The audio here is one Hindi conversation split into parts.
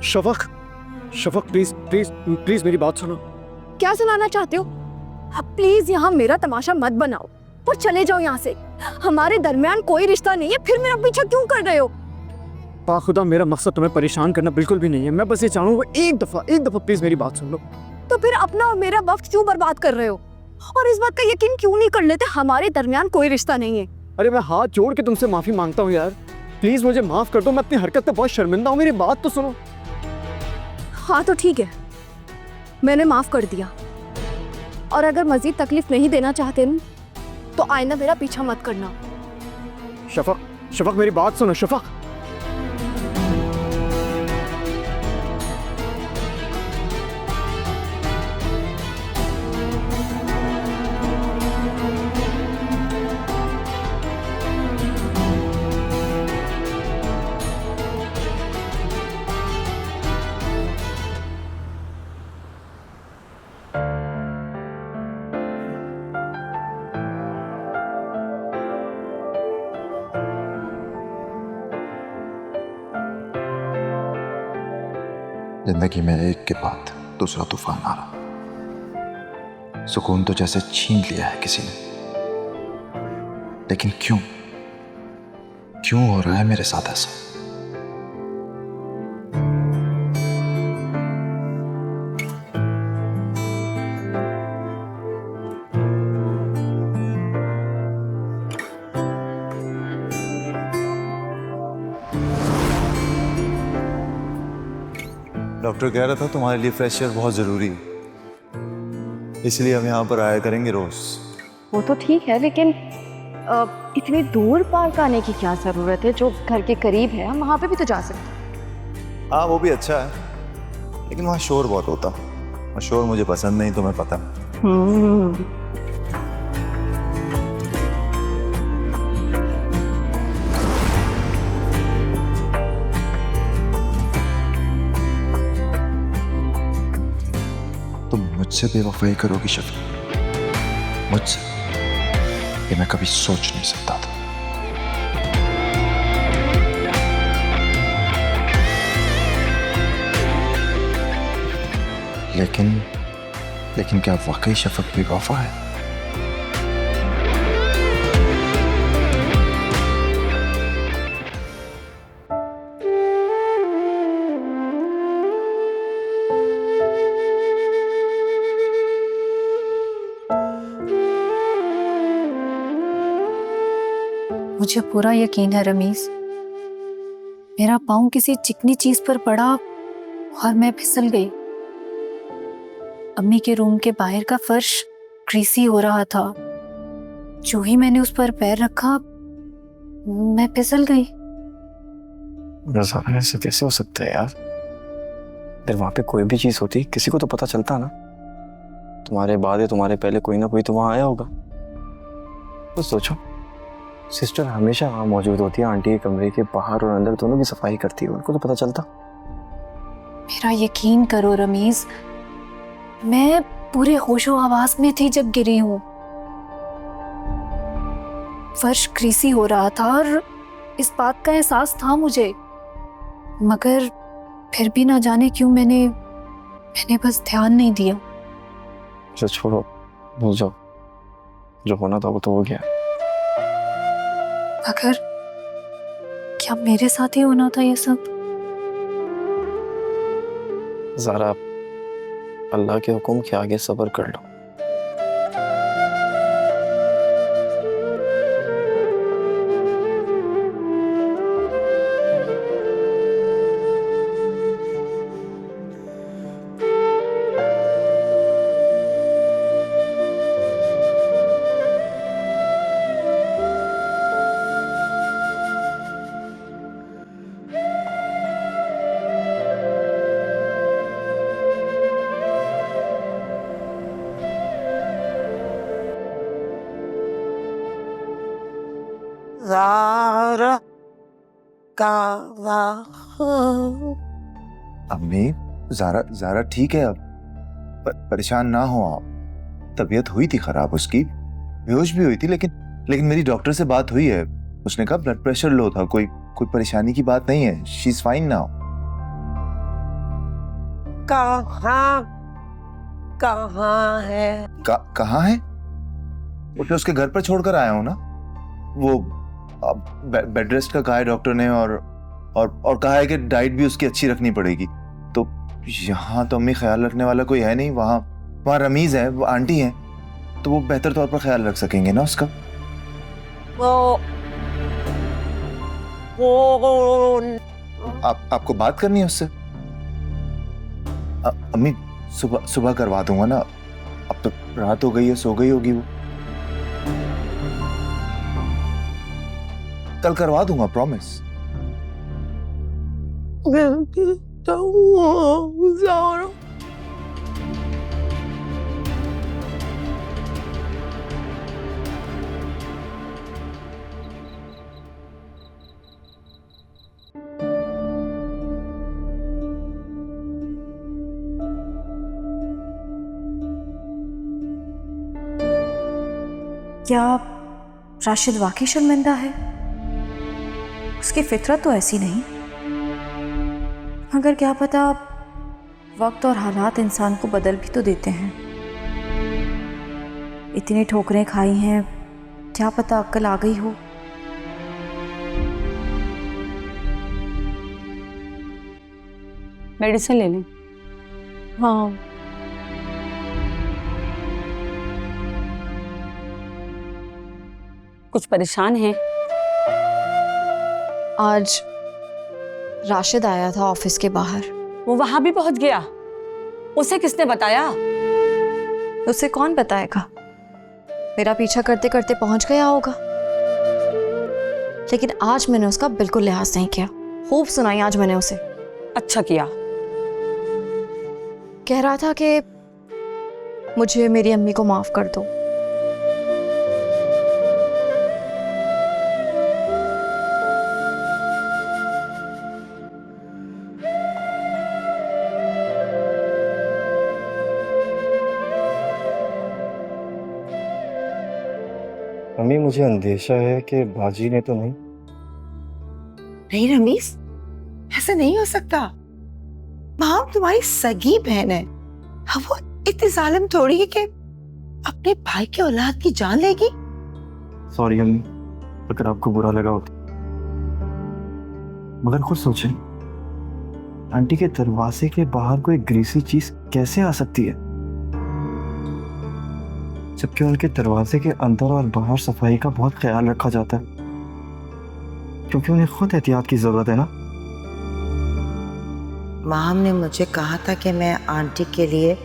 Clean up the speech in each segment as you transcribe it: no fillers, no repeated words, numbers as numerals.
Shafaq, Shafaq please please please मेरी बात सुनो। क्या सुनाना चाहते हो? अब प्लीज यहाँ मेरा तमाशा मत बनाओ और चले जाओ यहाँ से। हमारे दरमियान कोई रिश्ता नहीं है, फिर मेरा पीछा क्यों कर रहे हो? खुदा मेरा मकसद तुम्हें परेशान करना बिल्कुल भी नहीं है। मैं बस ये चाहूँगा एक दफा प्लीज मेरी बात सुन लो। तो फिर अपना और मेरा वक्त क्यों बर्बाद कर रहे हो? और इस बात का यकीन क्यों नहीं कर लेते हमारे दरमियान कोई रिश्ता नहीं है? अरे मैं हाथ जोड़ के तुमसे माफी मांगता हूँ यार, प्लीज मुझे माफ कर दो। मैं अपनी हरकत पे बहुत शर्मिंदा हूँ, मेरी बात तो सुनो। हाँ तो ठीक है, मैंने माफ कर दिया। और अगर मजीद तकलीफ नहीं देना चाहते न, तो आइंदा मेरा पीछा मत करना। शफक, शफक मेरी बात सुनो शफक। जिंदगी में एक के बाद दूसरा तूफान आ रहा। सुकून तो जैसे छीन लिया है किसी ने, लेकिन क्यों क्यों हो रहा है मेरे साथ ऐसा? डॉक्टर कह रहा था तुम्हारे लिए फ्रेश एयर बहुत ज़रूरी है, इसलिए हम यहाँ पर आया करेंगे रोज़। वो तो ठीक है, लेकिन इतनी दूर पार्क आने की क्या ज़रूरत है? जो घर के करीब है हम वहाँ पे भी तो जा सकते हैं। हाँ वो भी अच्छा है, लेकिन वहाँ शोर बहुत होता, और शोर मुझे पसंद नहीं, तुम्हें पता। तुम मुझसे बेवफाई करोगी शफी, मुझसे? ये मैं कभी सोच नहीं सकता था। लेकिन क्या वाकई शफक बेवफा है? मुझे पूरा यकीन है रमीज, मेरा पाँव किसी चिकनी चीज पर पड़ा और मैं फिसल गई। अम्मी के रूम के बाहर का फर्श ग्रीसी हो रहा था। जो ही मैंने उस पर पैर रखा मैं फिसल गई। रज़ा, ऐसे कैसे हो सकता है यार? अगर वहां पे कोई भी चीज होती किसी को तो पता चलता ना। तुम्हारे बाद या तुम्हारे पहले कोई ना कोई तो वहां आया होगा। तो सोचो, सिस्टर हमेशा वहां मौजूद होती है, आंटी के कमरे के बाहर और अंदर दोनों की सफाई करती है, उनको तो पता चलता। मेरा यकीन करो रमीज, मैं पूरे होशो हवास में थी जब गिरी हूँ। फर्श ग्रीसी हो रहा था और इस बात का एहसास था मुझे, मगर फिर भी ना जाने क्यों मैंने बस ध्यान नहीं दिया। जो छोड़ो, भूल जाओ, जो होना था वो तो हो गया। मगर क्या मेरे साथ ही होना था ये सब? ज़ारा, अल्लाह के हुक्म के आगे सब्र कर लो। ज़ारा कावा अम्मी, ज़ारा ठीक है अब, परेशान ना हो आप। तबीयत हुई थी खराब उसकी, बेहोश भी हुई थी, लेकिन मेरी डॉक्टर से बात हुई है, उसने कहा ब्लड प्रेशर लो था, कोई परेशानी की बात नहीं है, शी इज फाइन नाउ। कहाँ कहाँ है? कहाँ है? उसे उसके घर पर छोड़कर आया हूँ ना। वो बेड रेस्ट का कहा है डॉक्टर ने, और कहा है कि डाइट भी उसकी अच्छी रखनी पड़ेगी। तो यहाँ तो अम्मी ख्याल रखने वाला कोई है नहीं। वहाँ रमीज है, वो आंटी है, तो वो बेहतर तौर पर ख्याल रख सकेंगे ना उसका। वो आपको बात करनी है उससे? अम्मी सुबह करवा दूंगा ना। अब तो रात हो गई है, सो गई होगी वो। कल करवा दूंगा, प्रॉमिस। क्या राशिद वाकई शर्मिंदा है? उसकी फितरत तो ऐसी नहीं, मगर क्या पता वक्त और हालात इंसान को बदल भी तो देते हैं। इतनी ठोकरें खाई हैं, क्या पता अक्ल आ गई हो। मेडिसिन ले लें। हाँ, कुछ परेशान हैं? आज राशिद आया था ऑफिस के बाहर। वो वहां भी पहुंच गया? उसे किसने बताया? उसे कौन बताएगा? मेरा पीछा करते करते पहुंच गया होगा। लेकिन आज मैंने उसका बिल्कुल लिहाज नहीं किया। खूब सुनाई आज मैंने उसे। अच्छा किया। कह रहा था कि मुझे मेरी अम्मी को माफ कर दो। अम्मी मुझे अंदेशा है कि बाजी ने तो नहीं। नहीं रमीज, ऐसा नहीं हो सकता। माँ तुम्हारी सगी बहन है। अब वो इतनी जालिम थोड़ी है कि अपने भाई के औलाद की जान लेगी। सॉरी अम्मी, अगर आपको बुरा लगा होता। मगर खुद सोचें, आंटी के दरवाजे के बाहर कोई ग्रीसी चीज कैसे आ सकती है, जबकि उनके दरवाजे के अंदर और बाहर सफाई का बहुत ख्याल रखा जाता है, क्योंकि उन्हें खुद एहतियात की जरूरत है ना। माम ने मुझे कहा था कि मैं आंटी के लिए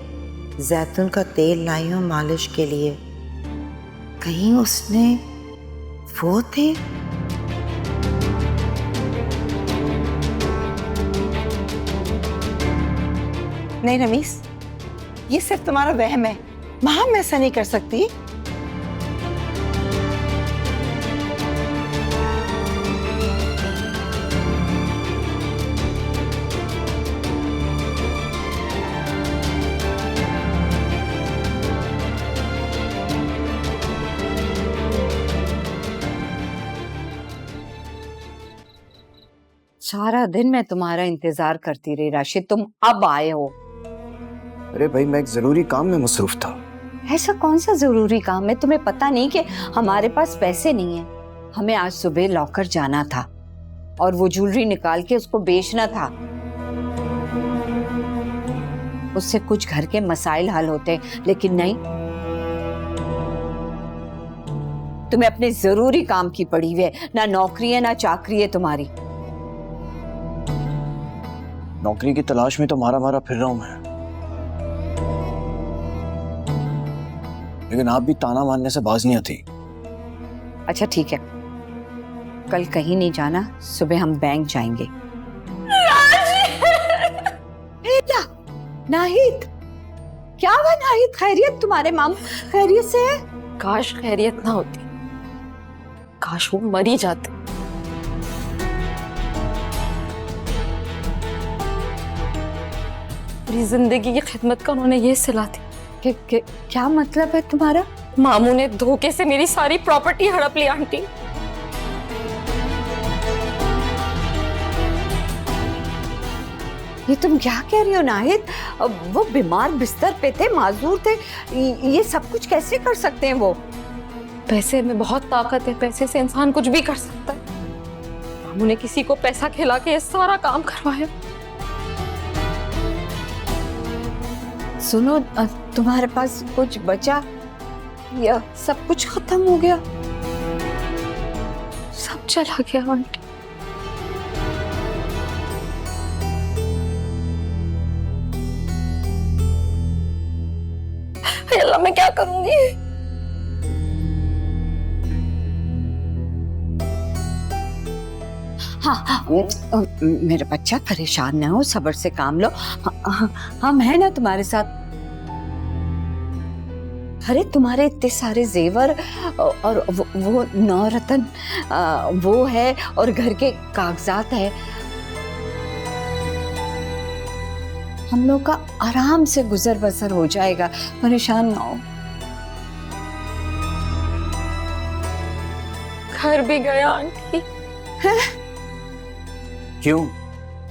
जैतून का तेल लाई हूँ मालिश के लिए। कहीं उसने वो थे? नहीं रमीस, ये सिर्फ तुम्हारा वहम है। माम ऐसा नहीं कर सकती। सारा दिन मैं तुम्हारा इंतजार करती रही राशिद, तुम अब आए हो। अरे भाई, मैं एक जरूरी काम में मसरूफ था। ऐसा कौन सा जरूरी काम है? तुम्हें पता नहीं कि हमारे पास पैसे नहीं है? हमें आज सुबह लॉकर जाना था और वो ज्वेलरी निकाल के उसको बेचना था। उससे कुछ घर के मसाइल हल होते, लेकिन नहीं, तुम्हें अपने जरूरी काम की पड़ी हुई है। ना नौकरी है ना चाकरी है तुम्हारी। नौकरी की तलाश में तो मारा मारा फिर रहा हूं मैं, लेकिन आप भी ताना मारने से बाज नहीं आती। अच्छा ठीक है, कल कहीं नहीं जाना, सुबह हम बैंक जाएंगे। बेटा नाहिद, क्या हुआ नाहिद? खैरियत? तुम्हारे माम खैरियत से है? काश खैरियत ना होती, काश वो मर ही जाते। पूरी जिंदगी की खिदमत का उन्होंने ये सिला दी। क्या मतलब है तुम्हारा? मामू ने धोखे से मेरी सारी प्रॉपर्टी हड़प ली आंटी। ये तुम क्या कह रही हो नाहिद? वो बीमार बिस्तर पे थे, माजूर थे, ये सब कुछ कैसे कर सकते हैं वो? पैसे में बहुत ताकत है, पैसे से इंसान कुछ भी कर सकता है। मामू ने किसी को पैसा खिला के ये सारा काम करवाया। सुनो, तुम्हारे पास कुछ बचा या सब कुछ खत्म हो गया? सब चला गया आंटी। हे अल्लाह, मैं क्या करूंगी? हाँ, मेरा बच्चा परेशान ना हो, सब्र से काम लो। हम हैं ना तुम्हारे साथ। अरे तुम्हारे इतने सारे जेवर और वो 9 रत्न वो है, और घर के कागजात है। हम लोग का आराम से गुजर बसर हो जाएगा, परेशान ना हो। घर भी गया आंटी। क्यों?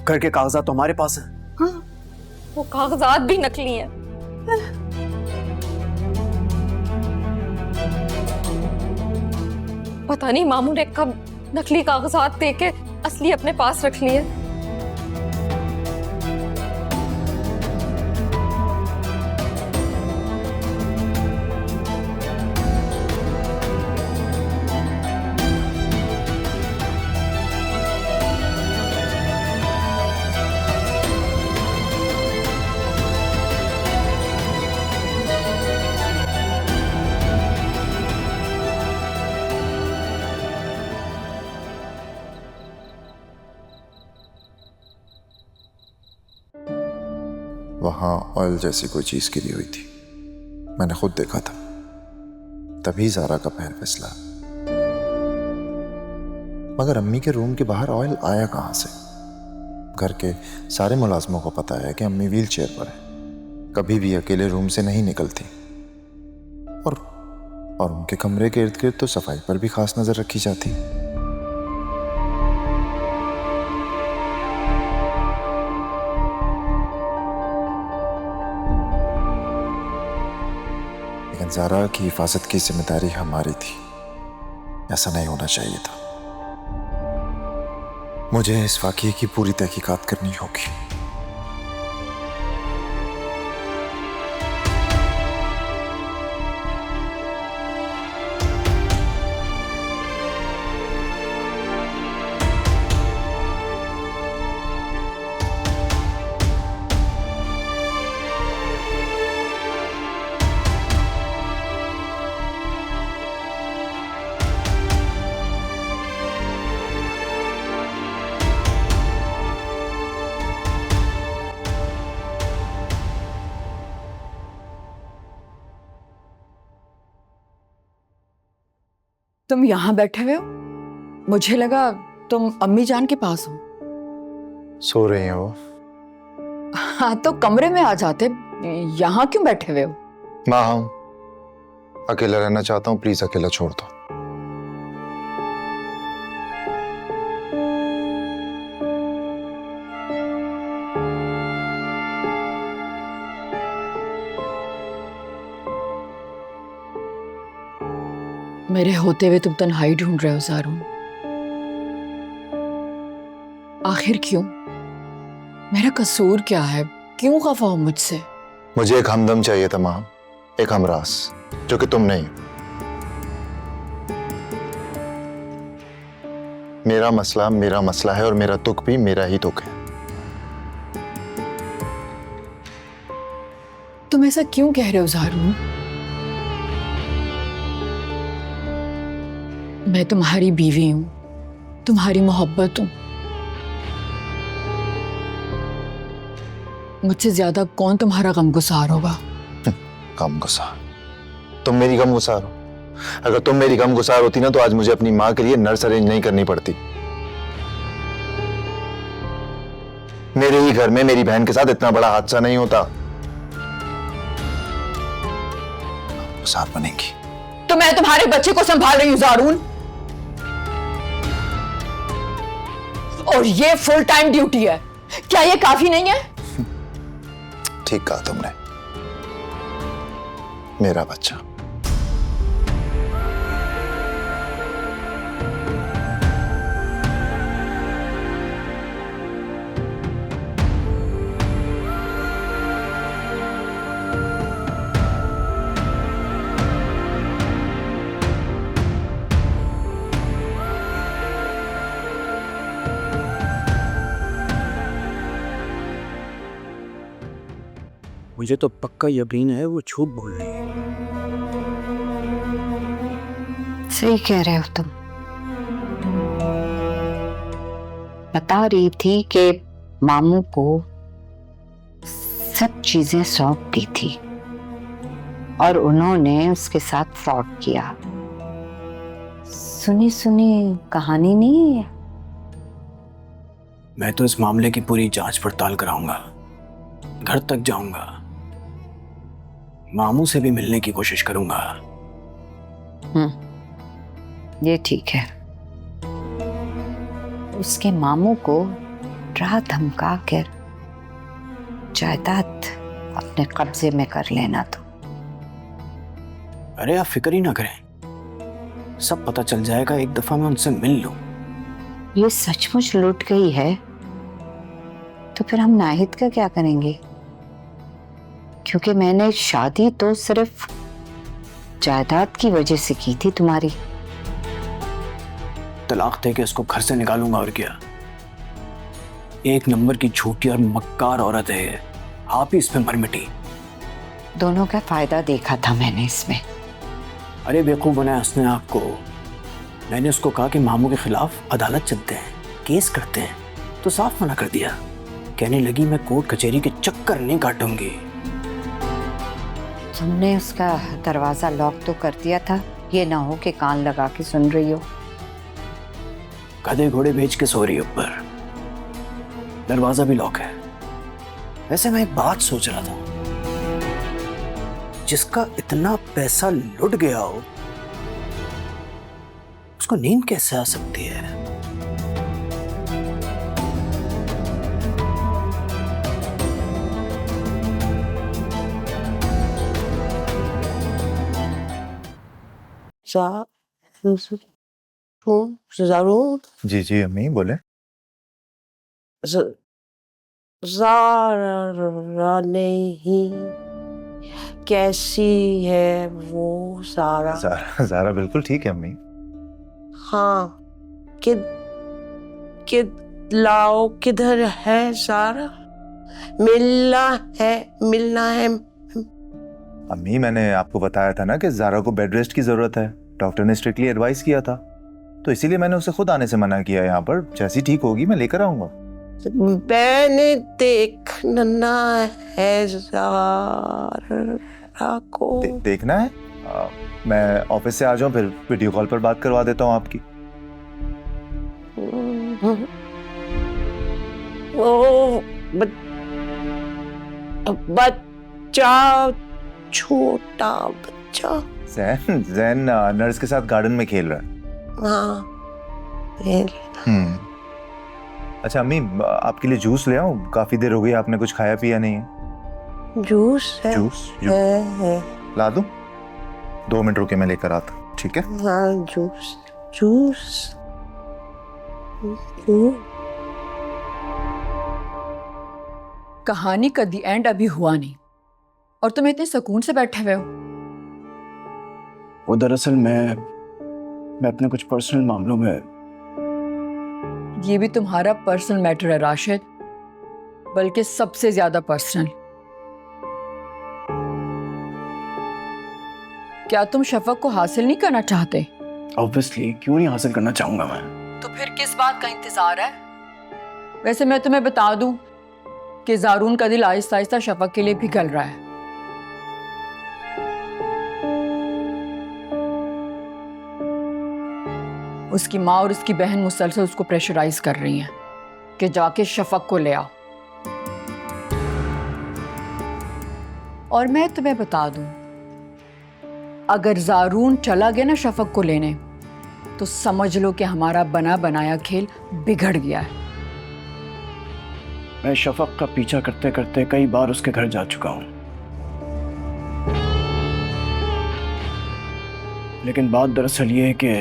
घर के कागजात तो हमारे पास हैं। हाँ, वो कागजात भी नकली हैं। पता नहीं मामू ने कब नकली कागजात देके असली अपने पास रख लिए। वहां ऑयल जैसी कोई चीज गिरी हुई थी, मैंने खुद देखा था। तभी ज़ारा का पैर फिसला। मगर अम्मी के रूम के बाहर ऑयल आया कहां से? घर के सारे मुलाजमों को पता है कि अम्मी व्हील चेयर पर है, कभी भी अकेले रूम से नहीं निकलती। और उनके कमरे के इर्द गिर्द तो सफाई पर भी खास नजर रखी जाती। लेकिन ज़ारा की हिफाजत की जिम्मेदारी हमारी थी। ऐसा नहीं होना चाहिए था। मुझे इस वाकये की पूरी तहकीकात करनी होगी। तुम यहाँ बैठे हुए हो? मुझे लगा तुम अम्मी जान के पास हो। सो रही हैं वो। हाँ तो कमरे में आ जाते, यहाँ क्यों बैठे हुए हो? माँ, हम अकेला रहना चाहता हूँ, प्लीज अकेला छोड़ दो। मेरे होते हुए तुम तन्हाई ढूंढ रहे हो ज़ारून। आखिर क्यों? मेरा कसूर क्या है? क्यों खफा हो मुझसे? मुझे एक हमदम चाहिए था माँ, एक हमरास, जो कि तुम नहीं। मेरा मसला है और मेरा दुख भी मेरा ही दुख है। तुम ऐसा क्यों कह रहे हो ज़ारून? मैं तुम्हारी बीवी हूं, तुम्हारी मोहब्बत हूं। मुझसे ज्यादा कौन तुम्हारा गमगुसार होगा? गमगुसार? तुम मेरी गमगुसार हो? अगर तुम मेरी गमगुसार होती ना तो आज मुझे अपनी माँ के लिए नर्स अरेंज नहीं करनी पड़ती। मेरे ही घर में मेरी बहन के साथ इतना बड़ा हादसा नहीं होता। गमगुसार बनेगी तो मैं तुम्हारे बच्चे को संभाल रही हूं ज़ारून, और ये फुल टाइम ड्यूटी है। क्या ये काफी नहीं है? ठीक कहा तुमने, मेरा बच्चा। मुझे तो पक्का यकीन है वो झूठ बोल रही है। सही कह रहे हो तुम। बता रही थी कि मामू को सब चीजें सौंप दी थी और उन्होंने उसके साथ फ्रॉड किया। सुनी सुनी कहानी नहीं है। मैं तो इस मामले की पूरी जांच पड़ताल कराऊंगा, घर तक जाऊंगा, मामू से भी मिलने की कोशिश करूंगा। ये ठीक है। उसके मामू को डरा धमका कर जायदाद अपने कब्जे में कर लेना। तो अरे आप फिक्र ही ना करें, सब पता चल जाएगा एक दफा मैं उनसे मिल लूं। ये सचमुच लूट गई है तो फिर हम नाहिद का क्या करेंगे? क्योंकि मैंने शादी तो सिर्फ जायदाद की वजह से की थी तुम्हारी। तलाक दे के उसको घर से निकालूंगा और क्या। एक नंबर की झूठी और मक्कार औरत है ये, आप ही इस पे मर मिटी। दोनों का फायदा देखा था मैंने इसमें। अरे बेवकूफ बनाया उसने आपको। मैंने उसको कहा कि मामू के खिलाफ अदालत चलते हैं, केस करते हैं, तो साफ मना कर दिया। कहने लगी मैं कोर्ट कचहरी के चक्कर नहीं काटूंगी। तुमने उसका दरवाजा लॉक तो कर दिया था, ये ना हो कि कान लगा के सुन रही हो। गधे घोड़े बेच के सो रही ऊपर, दरवाजा भी लॉक है। वैसे मैं एक बात सोच रहा था, जिसका इतना पैसा लुट गया हो उसको नींद कैसे आ सकती है? जरूर। जी जी अम्मी बोले। ज़ारा नहीं, कैसी है वो ज़ारा? ज़ारा बिल्कुल ठीक है अम्मी। हाँ, लाओ किधर है ज़ारा? मिलना है। अम्मी मैंने आपको बताया था ना कि ज़ारा को बेड रेस्ट की जरूरत है, डॉक्टर ने स्ट्रिक्टली एडवाइस किया था, तो इसीलिए मैंने उसे खुद आने से मना किया। यहाँ पर जैसी ठीक होगी मैं लेकर आऊंगा। मैंने देखना है ज़ारा को। देखना है? मैं ऑफिस से आ जाऊं, फिर वीडियो कॉल पर बात करवा देता हूँ आपकी। वो बच्चा, छोटा बच्चा जैन नर्स के साथ गार्डन में खेल रहा है। हाँ। अच्छा अम्मी आपके लिए जूस ले आऊं? काफी देर हो गई आपने कुछ खाया पिया नहीं है। जूस है? जूस है। ला दूं? 2 मिनट रुके मैं लेकर आता हूं, ठीक है? हाँ जूस। कहानी का दी एंड अभी हुआ नहीं और तुम इतने सुकून से बैठे हुए हो। वो दरअसल मैं अपने कुछ पर्सनल मामलों में। ये भी तुम्हारा पर्सनल मैटर है राशिद, बल्कि सबसे ज्यादा पर्सनल। क्या तुम शफक को हासिल नहीं करना चाहते? ऑब्वियसली, क्यों नहीं हासिल करना चाहूंगा मैं। तो फिर किस बात का इंतजार है? वैसे मैं तुम्हें बता दूं कि ज़ारून का दिल आहिस्ता आहिस्ता शफक के लिए पिघल रहा है। उसकी माँ और उसकी बहन मुसलसल उसको प्रेशराइज कर रही हैं कि जाके शफक को ले आओ। और मैं तुम्हें बता दूं, अगर ज़ारून चला गया ना शफक को लेने, तो समझ लो कि हमारा बना बनाया खेल बिगड़ गया है। मैं शफक का पीछा करते करते कई बार उसके घर जा चुका हूं, लेकिन बात दरअसल ये है कि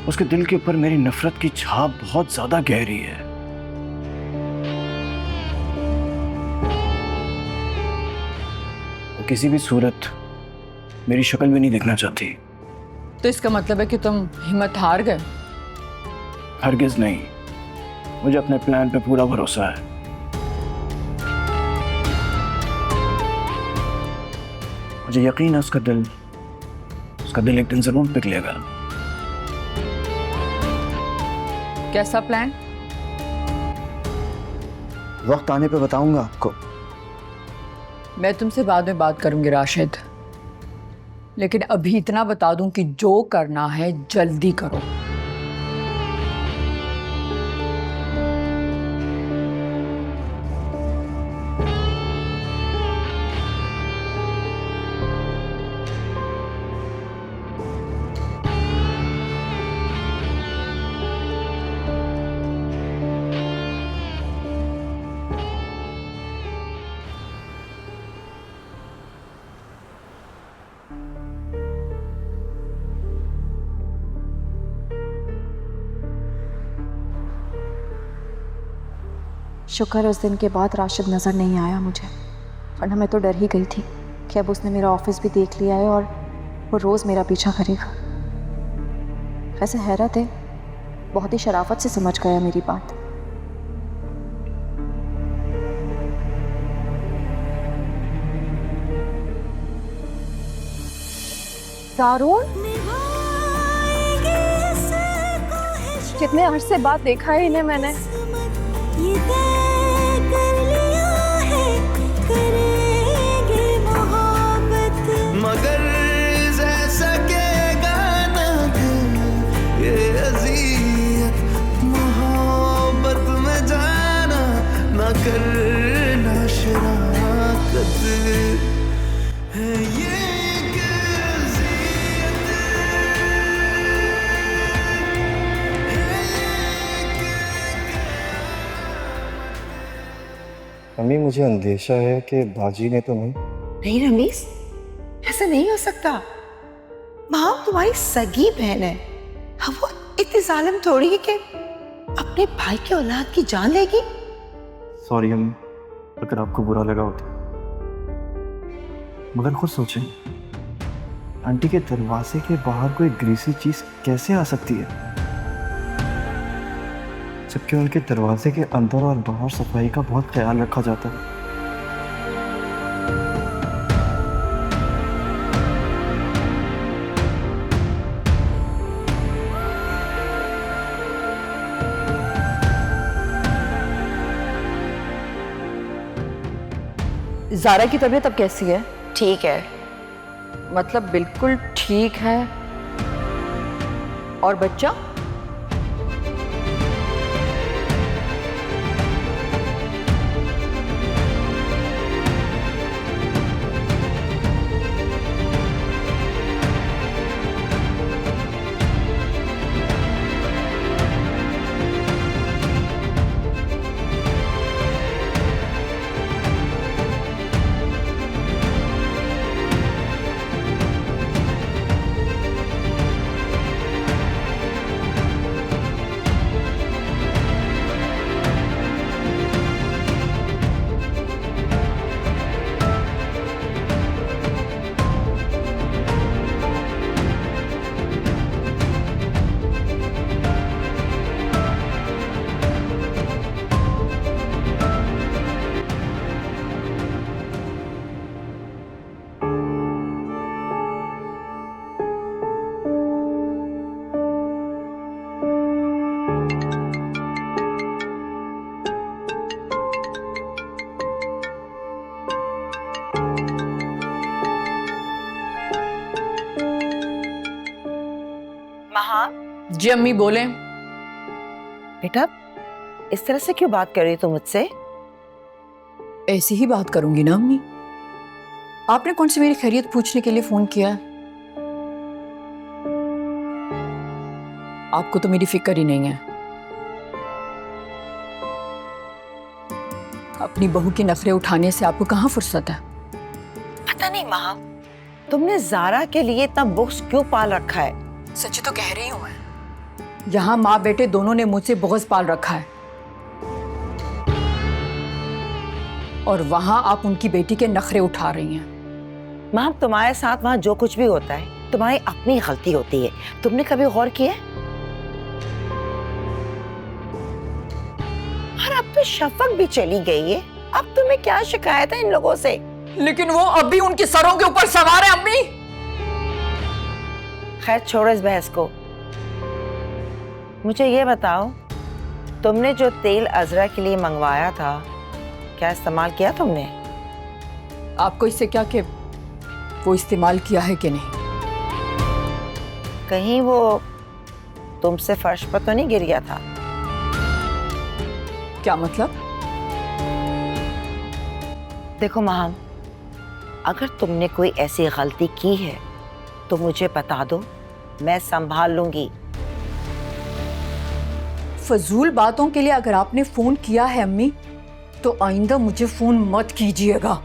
उसके दिल के ऊपर मेरी नफरत की छाप बहुत ज्यादा गहरी है। वो किसी भी सूरत मेरी शक्ल भी नहीं देखना चाहती। तो इसका मतलब है कि तुम हिम्मत हार गए? हरगिज नहीं, मुझे अपने प्लान पे पूरा भरोसा है। मुझे यकीन है उसका दिल एक दिन जरूर पिघलेगा। कैसा प्लान? वक्त आने पे बताऊंगा आपको। मैं तुमसे बाद में बात करूंगी राशिद, लेकिन अभी इतना बता दूं कि जो करना है जल्दी करो। शुक्र उस दिन के बाद राशिद नज़र नहीं आया मुझे, वरना मैं तो डर ही गई थी कि अब उसने मेरा ऑफिस भी देख लिया है और वो रोज़ मेरा पीछा करेगा। वैसे हैरत है, बहुत ही शराफत से समझ गया मेरी बात। ज़ारून, कितने अरसे बाद देखा है इन्हें मैंने। मगर सकेगा ना ये अज़ियत मोहब्बत में जाना ना करना शराकत है ये अम्मी, मुझे अंदेशा है कि बाजी ने तुम्हें। नहीं रमीज, ऐसा नहीं हो सकता। माँ तुम्हारी सगी बहन है, अब वो इतनी जालिम थोड़ी है कि अपने भाई के औलाद की जान लेगी। सॉरी अम्मी, अगर आपको बुरा लगा हो तो। मगर खुद सोचें, आंटी के दरवाजे के बाहर कोई ग्रीसी चीज कैसे आ सकती है, जबकि उनके दरवाजे के अंदर और बाहर सफाई का बहुत ख्याल रखा जाता है। ज़ारा की तबीयत अब कैसी है? ठीक है। मतलब बिल्कुल ठीक है? और बच्चा? जी अम्मी बोले। बेटा, इस तरह से क्यों बात कर रही हो तुम मुझसे? ऐसी ही बात करूंगी ना अम्मी। आपने कौन सी मेरी खैरियत पूछने के लिए फोन किया? आपको तो मेरी फिक्र ही नहीं है। अपनी बहू के नखरे उठाने से आपको कहाँ फुर्सत है? पता नहीं माँ, तुमने ज़ारा के लिए इतना बुक्स क्यों पाल रखा है? सच तो कह रही हूँ मैं, यहाँ माँ बेटे दोनों ने मुझसे बुग़्ज़ पाल रखा है, और वहां आप उनकी बेटी के नखरे उठा रही हैं। माँ, तुम्हारे साथ वहां जो कुछ भी होता है तुम्हारी अपनी गलती होती है। तुमने कभी गौर किया? और अब तो शफक भी चली गई है, अब तुम्हें क्या शिकायत है इन लोगों से? लेकिन वो अभी उनके सरों के ऊपर सवार है अम्मी। खैर छोड़ो इस बहस को, मुझे ये बताओ, तुमने जो तेल अजरा के लिए मंगवाया था, क्या इस्तेमाल किया तुमने? आपको इससे क्या कि वो इस्तेमाल किया है कि नहीं? कहीं वो तुमसे फर्श पर तो नहीं गिर गया था? क्या मतलब? देखो महाम, अगर तुमने कोई ऐसी गलती की है तो मुझे बता दो, मैं संभाल लूंगी। फजूल बातों के लिए अगर आपने फोन किया है अम्मी, तो आइंदा मुझे फोन मत कीजिएगा।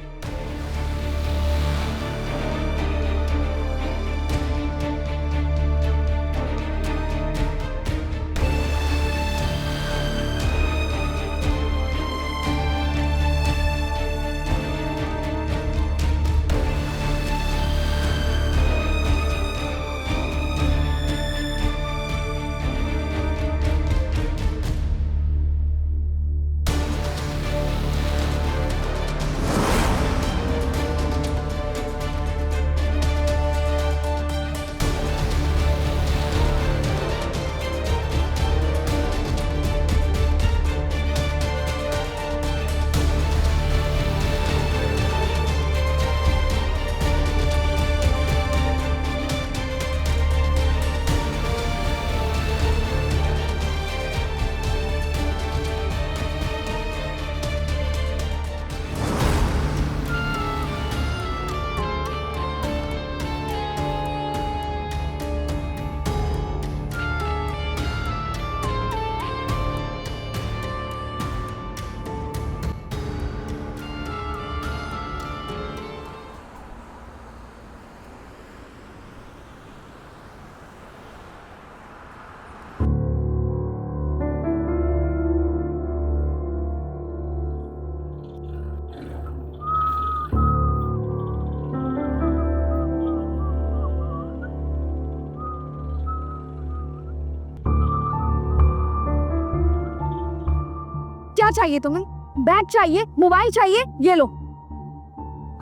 क्या चाहिए तुम्हें? बैग चाहिए, मोबाइल चाहिए, ये लो।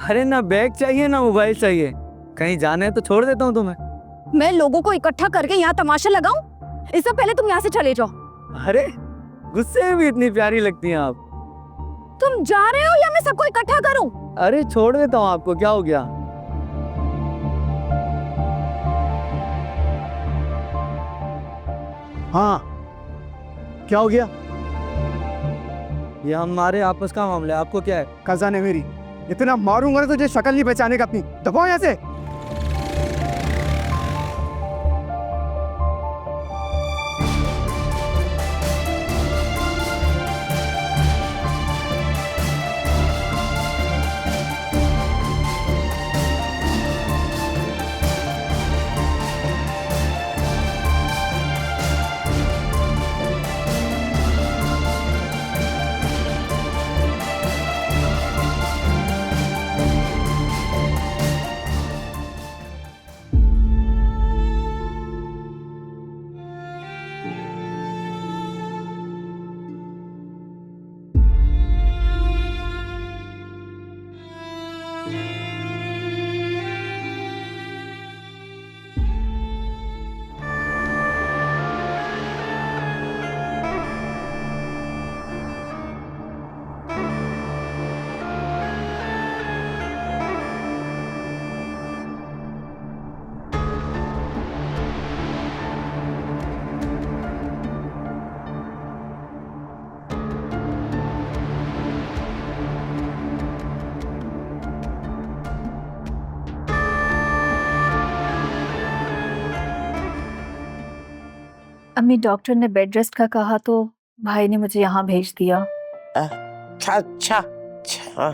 अरे ना बैग चाहिए ना मोबाइल चाहिए, कहीं जाना है तो छोड़ देता हूँ तुम्हें। मैं लोगों को इकट्ठा करके यहाँ तमाशा लगाऊं? इससे पहले तुम यहाँ से चले जाओ। अरे गुस्से में भी इतनी प्यारी लगती हैं आप। तुम जा रहे हो या मैं सबको इकट्ठा करूं? अरे छोड़ देता हूँ आपको, क्या हो गया? हाँ क्या हो गया? ये हमारे आपस का मामला है, आपको क्या है? कज़न है मेरी, इतना मारूंगा ना तुझे शक्ल नहीं पहचाने का अपनी। दबाओ यहाँ से। अम्मी, डॉक्टर ने बेड रेस्ट का कहा तो भाई ने मुझे यहाँ भेज दिया। अच्छा अच्छा अच्छा।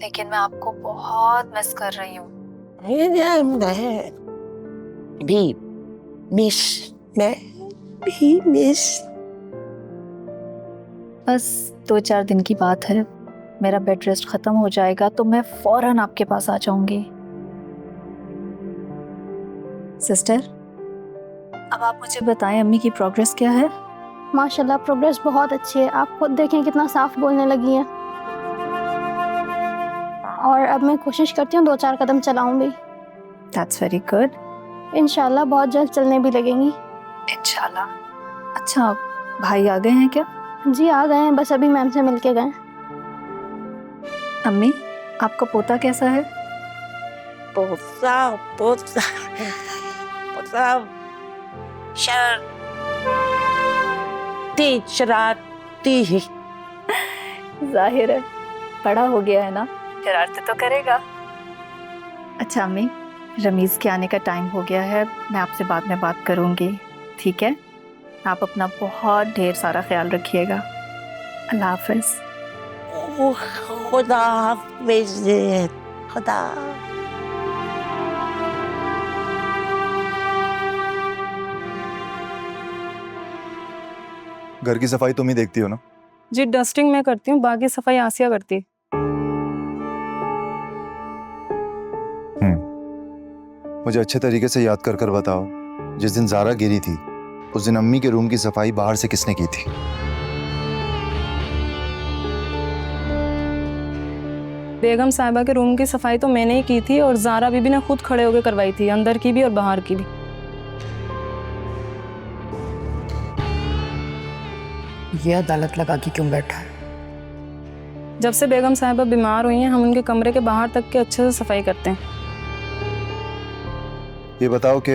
लेकिन मैं आपको बहुत मिस कर रही हूँ। भी मिस, मैं भी मिस। बस 2-4 दिन की बात है, मेरा बेड रेस्ट खत्म हो जाएगा तो मैं फौरन आपके पास आ जाऊंगी। सिस्टर, अब आप मुझे बताएं अम्मी की प्रोग्रेस क्या है? माशाल्लाह प्रोग्रेस बहुत अच्छी है। आप खुद देखें कितना साफ बोलने लगी हैं। और अब मैं कोशिश करती हूँ 2-4 कदम चलाऊं भी। That's very good. इंशाल्लाह बहुत जल्द चलने भी लगेंगी। इंशाल्लाह। अच्छा, भाई आ गए हैं क्या? जी आ गए हैं, बस अभी मैम से मिल के गए। अम्मी, आपका पोता कैसा है? पोता पोता पोता शरारती है। जाहिर है, बड़ा हो गया है ना, शरारतें तो करेगा। अच्छा अम्मी, रमीज़ के आने का टाइम हो गया है, मैं आपसे बाद में बात करूँगी, ठीक है? आप अपना बहुत ढेर सारा ख्याल रखिएगा। अल्लाह हाफ़िज़। खुदा हाफ़िज़। खुदा। घर की सफाई तुम ही देखती हो ना? जी डस्टिंग मैं करती हूँ, बाकी सफाई आसिया करती है। मुझे अच्छे तरीके से याद कर बताओ, जिस दिन ज़ारा गिरी थी उस दिन अम्मी के रूम की सफाई बाहर से किसने की थी? बेगम साहिबा के रूम की सफाई तो मैंने ही की थी और ज़ारा बीबी ने खुद खड़े होकर करवाई थी, अंदर की भी और बाहर की भी। ये अदालत लगा के क्यों बैठा है? जब से बेगम साहिबा बीमार हुई हैं, हम उनके कमरे के बाहर तक के अच्छे से सफाई करते हैं। ये बताओ कि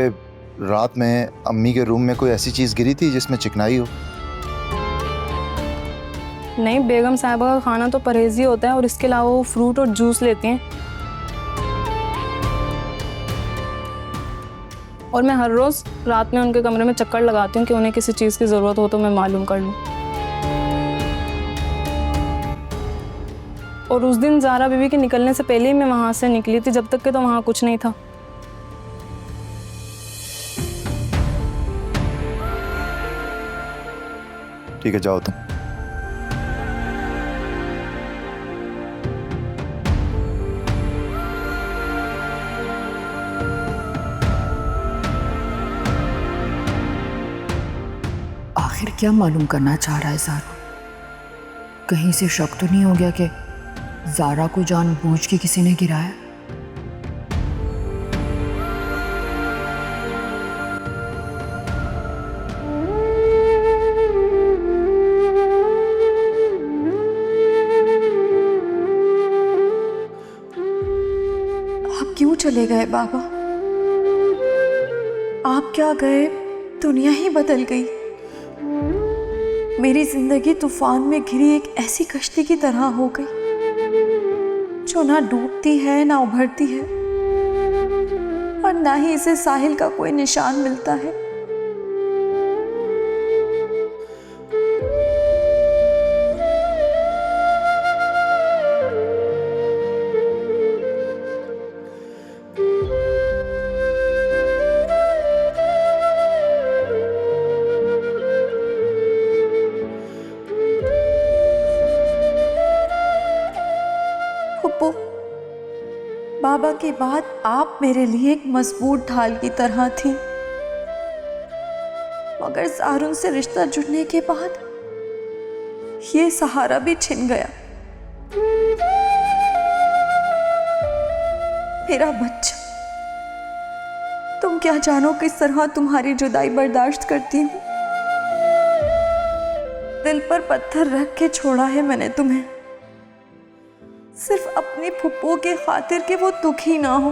रात में अम्मी के रूम में कोई ऐसी चीज़ गिरी थी जिसमें चिकनाई हो? नहीं, बेगम साहिबा का खाना तो परहेजी होता है और इसके अलावा वो फ्रूट और जूस लेती हैं। और मैं हर रोज़ रात में उनके कमरे में चक्कर लगाती हूँ कि उन्हें किसी चीज़ की ज़रूरत हो तो मैं मालूम कर लूँ। और उस दिन ज़ारा बीबी के निकलने से पहले ही मैं वहाँ से निकली थी, जब तक कि तो वहाँ कुछ नहीं था। ठीक है, जाओ तुम। आखिर क्या मालूम करना चाह रहा है ज़ारा? कहीं से शक तो नहीं हो गया कि ज़ारा को जानबूझ के किसी ने गिराया? आप क्यों चले गए बाबा? आप क्या गए, दुनिया ही बदल गई। मेरी जिंदगी तूफान में घिरी एक ऐसी कश्ती की तरह हो गई जो ना डूबती है ना उभरती है और ना ही इसे साहिल का कोई निशान मिलता है। फुप्पो, बाबा के बाद आप मेरे लिए एक मजबूत ढाल की तरह थी, मगर ज़ारुन से रिश्ता जुड़ने के बाद ये सहारा भी छिन गया। मेरा बच्चा, तुम क्या जानो किस तरह तुम्हारी जुदाई बर्दाश्त करती हूँ। दिल पर पत्थर रख के छोड़ा है मैंने तुम्हें, सिर्फ अपनी फुप्पो के खातिर कि वो दुखी ना हो।